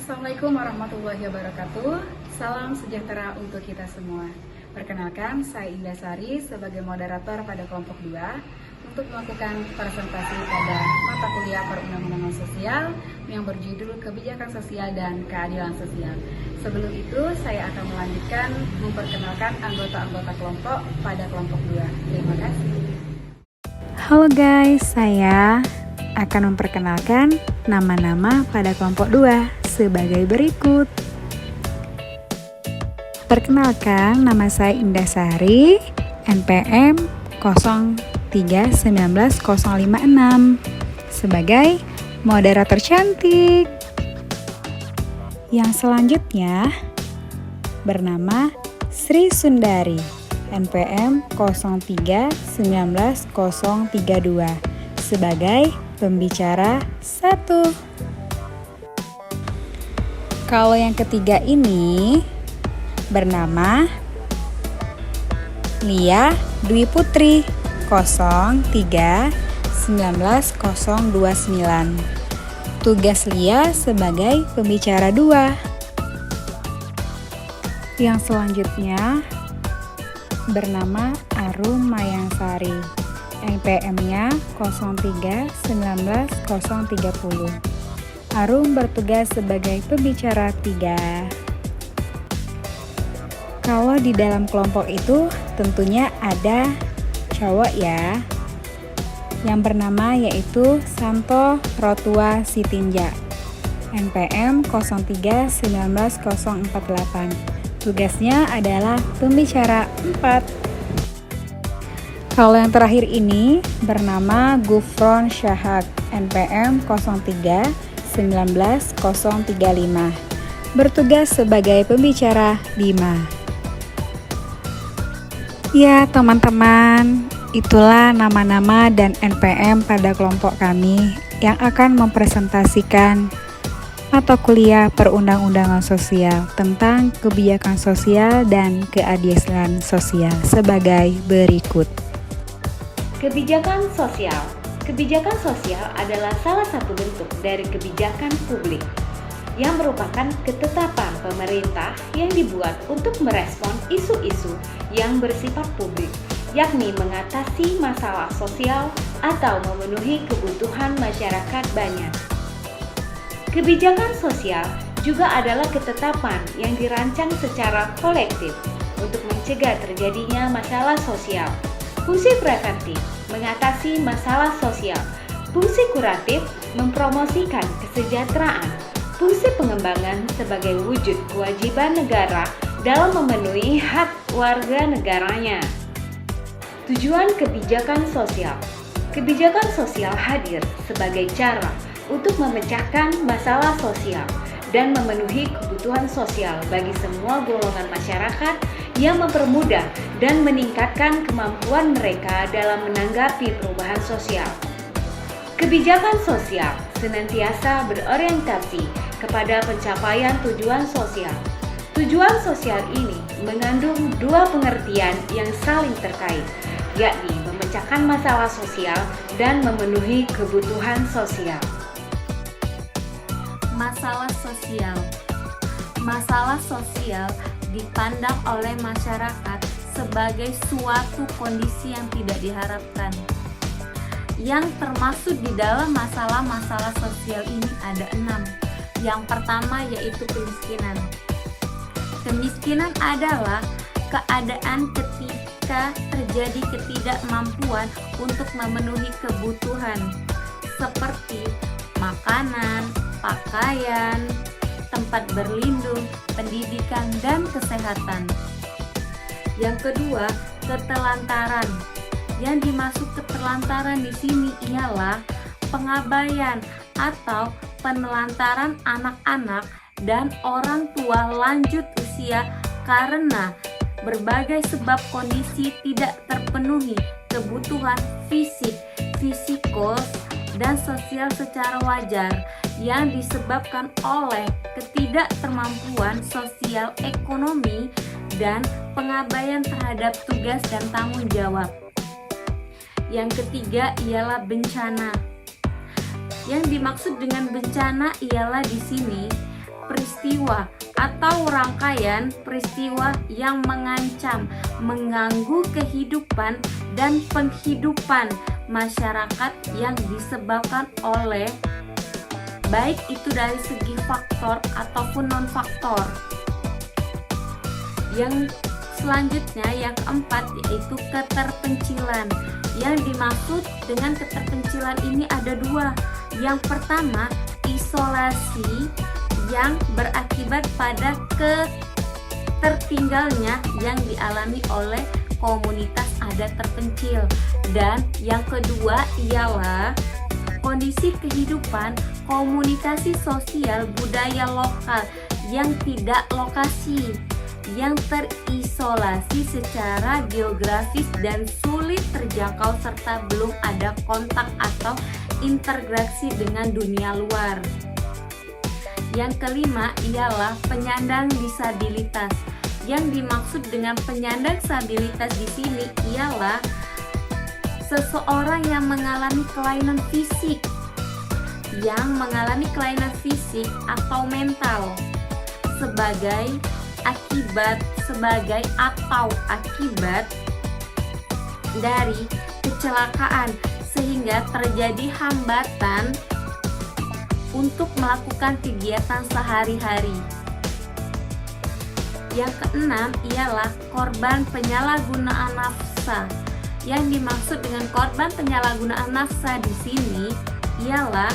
Assalamualaikum warahmatullahi wabarakatuh. Salam sejahtera untuk kita semua. Perkenalkan, saya Indah Sari sebagai moderator pada kelompok 2 untuk melakukan presentasi pada mata kuliah perundang-undangan sosial yang berjudul Kebijakan Sosial dan Keadilan Sosial. Sebelum itu, saya akan melanjutkan memperkenalkan anggota-anggota kelompok pada kelompok 2. Terima kasih. Halo guys, saya akan memperkenalkan nama-nama pada kelompok 2 sebagai berikut. Perkenalkan, nama saya Indah Sari, NPM 0319056 sebagai moderator cantik. Yang selanjutnya bernama Sri Sundari, NPM 0319032 sebagai pembicara 1. Kalau yang ketiga ini bernama Lia Dwi Putri 0319029. Tugas Lia sebagai pembicara 2. Yang selanjutnya bernama Arum Mayangsari, NPM-nya 0319030. Arum bertugas sebagai pembicara 3. Kalau di dalam kelompok itu tentunya ada cowok ya, yang bernama yaitu Santo Rotua Sitinja, NPM 0319048. Tugasnya adalah pembicara 4. Kalau yang terakhir ini bernama Gufron Syahak, NPM 0319035. Bertugas sebagai pembicara 5. Ya teman-teman, itulah nama-nama dan NPM pada kelompok kami yang akan mempresentasikan mata kuliah perundang-undangan sosial tentang kebijakan sosial dan keadilan sosial sebagai berikut. Kebijakan sosial. Kebijakan sosial adalah salah satu bentuk dari kebijakan publik yang merupakan ketetapan pemerintah yang dibuat untuk merespon isu-isu yang bersifat publik, yakni mengatasi masalah sosial atau memenuhi kebutuhan masyarakat banyak. Kebijakan sosial juga adalah ketetapan yang dirancang secara kolektif untuk mencegah terjadinya masalah sosial. Fungsi preventif mengatasi masalah sosial, fungsi kuratif mempromosikan kesejahteraan, fungsi pengembangan sebagai wujud kewajiban negara dalam memenuhi hak warga negaranya. Tujuan kebijakan sosial. Kebijakan sosial hadir sebagai cara untuk memecahkan masalah sosial dan memenuhi kebutuhan sosial bagi semua golongan masyarakat yang mempermudah dan meningkatkan kemampuan mereka dalam menanggapi perubahan sosial. Kebijakan sosial senantiasa berorientasi kepada pencapaian tujuan sosial. Tujuan sosial ini mengandung dua pengertian yang saling terkait, yakni memecahkan masalah sosial dan memenuhi kebutuhan sosial. Masalah sosial. Masalah sosial dipandang oleh masyarakat sebagai suatu kondisi yang tidak diharapkan. Yang termasuk di dalam masalah-masalah sosial ini ada 6. Yang pertama yaitu kemiskinan. Kemiskinan adalah keadaan ketika terjadi ketidakmampuan untuk memenuhi kebutuhan seperti makanan, pakaian, tempat berlindung, pendidikan, dan kesehatan. Yang kedua, ketelantaran. Yang dimaksud ketelantaran di sini ialah pengabaian atau penelantaran anak-anak dan orang tua lanjut usia karena berbagai sebab kondisi tidak terpenuhi kebutuhan fisik, psikos, dan sosial secara wajar yang disebabkan oleh ketidaktermampuan sosial ekonomi dan pengabaian terhadap tugas dan tanggung jawab. Yang ketiga ialah bencana. Yang dimaksud dengan bencana ialah di sini peristiwa atau rangkaian peristiwa yang mengancam, mengganggu kehidupan dan penghidupan masyarakat yang disebabkan oleh baik itu dari segi faktor ataupun non-faktor. Yang selanjutnya yang keempat yaitu keterpencilan. Yang dimaksud dengan keterpencilan ini ada dua. Yang pertama, isolasi yang berakibat pada ketertinggalnya yang dialami oleh komunitas adat terpencil. Dan yang kedua ialah kondisi kehidupan komunikasi sosial budaya lokal yang tidak lokasi, yang terisolasi secara geografis dan sulit terjangkau serta belum ada kontak atau integrasi dengan dunia luar. Yang kelima ialah penyandang disabilitas. Yang dimaksud dengan penyandang disabilitas di sini ialah seseorang yang mengalami kelainan fisik, atau mental sebagai akibat dari kecelakaan sehingga terjadi hambatan untuk melakukan kegiatan sehari-hari. Yang keenam ialah korban penyalahgunaan nafsa. Yang dimaksud dengan korban penyalahgunaan nafsa di sini ialah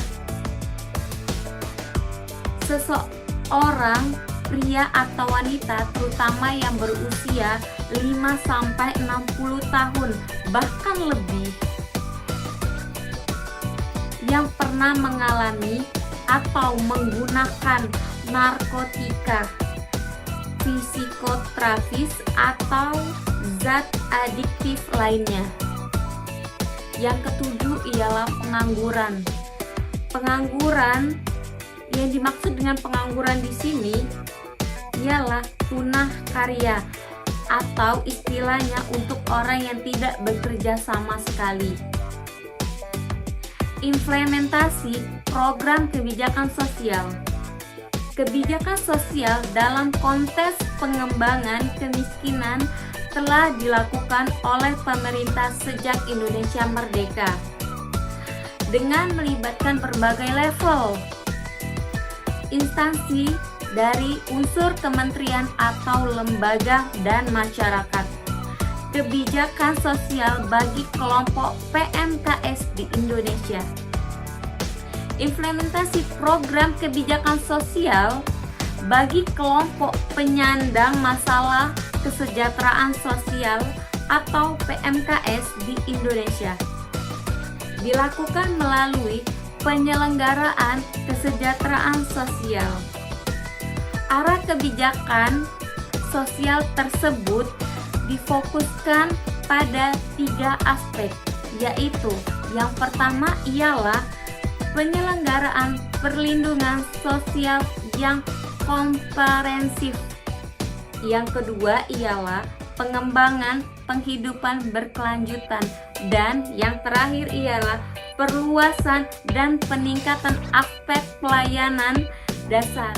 seseorang pria atau wanita terutama yang berusia 5-60 tahun bahkan lebih yang pernah mengalami atau menggunakan narkotika, psikoterapis atau zat adiktif lainnya. Yang ketujuh ialah pengangguran. Pengangguran yang dimaksud dengan pengangguran di sini ialah tunah karya atau istilahnya untuk orang yang tidak bekerja sama sekali. Implementasi program kebijakan sosial. Kebijakan sosial dalam konteks pengembangan kemiskinan telah dilakukan oleh pemerintah sejak Indonesia merdeka dengan melibatkan berbagai level instansi dari unsur kementerian atau lembaga dan masyarakat. Kebijakan sosial bagi kelompok PMKS di Indonesia. Implementasi program kebijakan sosial bagi kelompok penyandang masalah kesejahteraan sosial atau PMKS di Indonesia dilakukan melalui penyelenggaraan kesejahteraan sosial. Arah kebijakan sosial tersebut difokuskan pada 3 aspek, yaitu yang pertama ialah penyelenggaraan perlindungan sosial yang komprehensif. Yang kedua ialah pengembangan penghidupan berkelanjutan, dan yang terakhir ialah perluasan dan peningkatan aspek pelayanan dasar.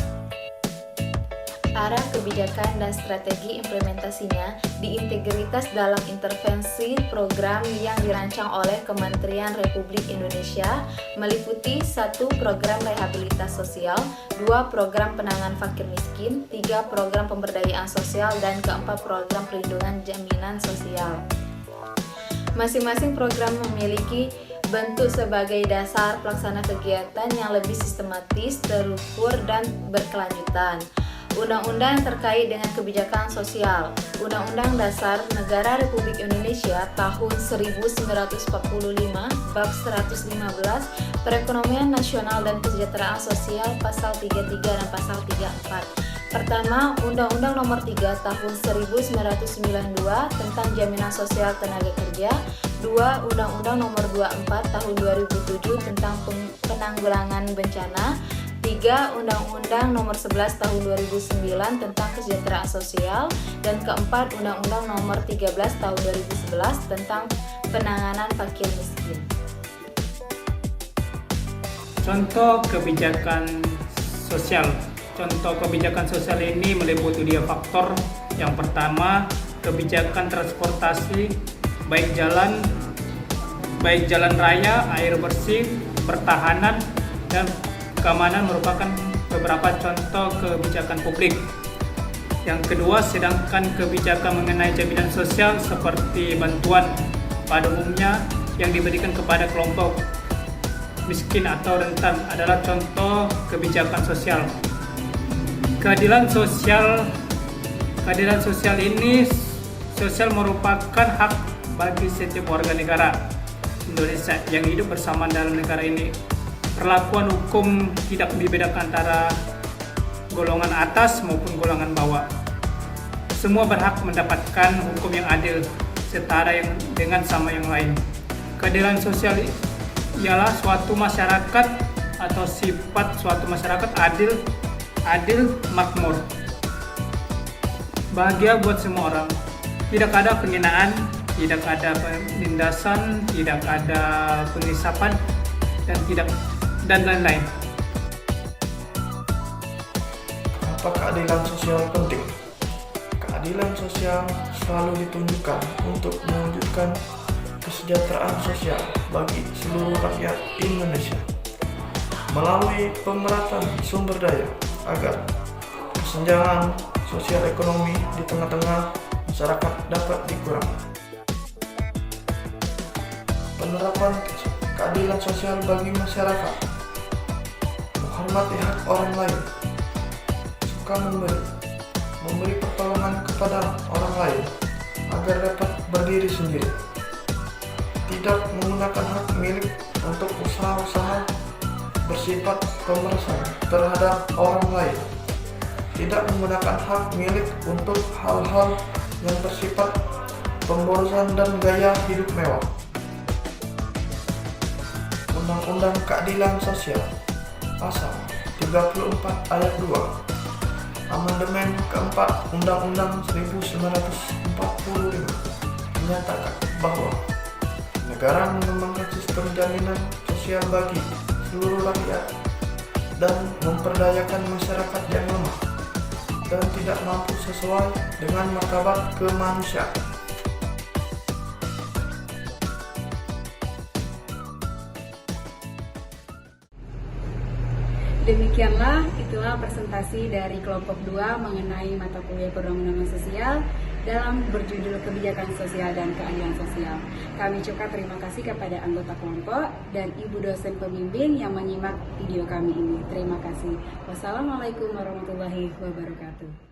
Arah kebijakan dan strategi implementasinya diintegritas dalam intervensi program yang dirancang oleh Kementerian Republik Indonesia meliputi 1. Program rehabilitas sosial, 2. Program penanganan fakir miskin, 3. Program pemberdayaan sosial, dan 4. Program perlindungan jaminan sosial. Masing-masing program memiliki bentuk sebagai dasar pelaksana kegiatan yang lebih sistematis, terukur, dan berkelanjutan. Undang-undang terkait dengan kebijakan sosial. Undang-Undang Dasar Negara Republik Indonesia tahun 1945 bab 115 Perekonomian Nasional dan Kesejahteraan Sosial pasal 33 dan pasal 34. Pertama, Undang-Undang Nomor 3 Tahun 1992 tentang Jaminan Sosial Tenaga Kerja. 2. Undang-Undang Nomor 24 Tahun 2007 tentang Penanggulangan Bencana. 3. Undang-Undang Nomor 11 Tahun 2009 tentang Kesejahteraan Sosial. Dan keempat, Undang-Undang Nomor 13 Tahun 2011 tentang Penanganan Fakir Miskin. Contoh kebijakan sosial Contoh kebijakan sosial ini meliputi 2 faktor. Yang pertama, kebijakan transportasi, baik jalan raya, air bersih, pertahanan, dan keamanan merupakan beberapa contoh kebijakan publik. Yang kedua, sedangkan kebijakan mengenai jaminan sosial seperti bantuan pada umumnya yang diberikan kepada kelompok miskin atau rentan adalah contoh kebijakan sosial. Keadilan sosial ini merupakan hak bagi setiap warga negara Indonesia yang hidup bersama dalam negara ini. Perlakuan hukum tidak dibedakan antara golongan atas maupun golongan bawah. Semua berhak mendapatkan hukum yang adil, setara dengan sama yang lain. Keadilan sosial ialah suatu masyarakat atau sifat suatu masyarakat adil, makmur, bahagia buat semua orang. Tidak ada penghinaan, tidak ada penindasan, tidak ada pengisapan, dan lain-lain. Kenapa keadilan sosial penting? Keadilan sosial selalu ditunjukkan untuk mewujudkan kesejahteraan sosial bagi seluruh rakyat Indonesia melalui pemerataan sumber daya agar kesenjangan sosial ekonomi di tengah-tengah masyarakat dapat dikurangi. Penerapan keadilan sosial bagi masyarakat, menghormati hak orang lain, suka memberi pertolongan kepada orang lain agar dapat berdiri sendiri, tidak menggunakan hak milik untuk usaha-usaha bersifat pemerasan terhadap orang lain, tidak menggunakan hak milik untuk hal-hal yang bersifat pemborosan dan gaya hidup mewah. Undang-Undang Keadilan Sosial Pasal 34 Ayat 2 Amandemen keempat Undang-Undang 1945 menyatakan bahwa negara mengembangkan sistem jaminan sosial bagi seluruh rakyat dan memperdayakan masyarakat yang lemah dan tidak mampu sesuai dengan martabat kemanusiaan. Demikianlah, itulah presentasi dari kelompok 2 mengenai mata kuliah perundangan sosial dalam berjudul Kebijakan Sosial dan Keadilan Sosial. Kami ucapkan terima kasih kepada anggota kelompok dan ibu dosen pembimbing yang menyimak video kami ini. Terima kasih. Wassalamualaikum warahmatullahi wabarakatuh.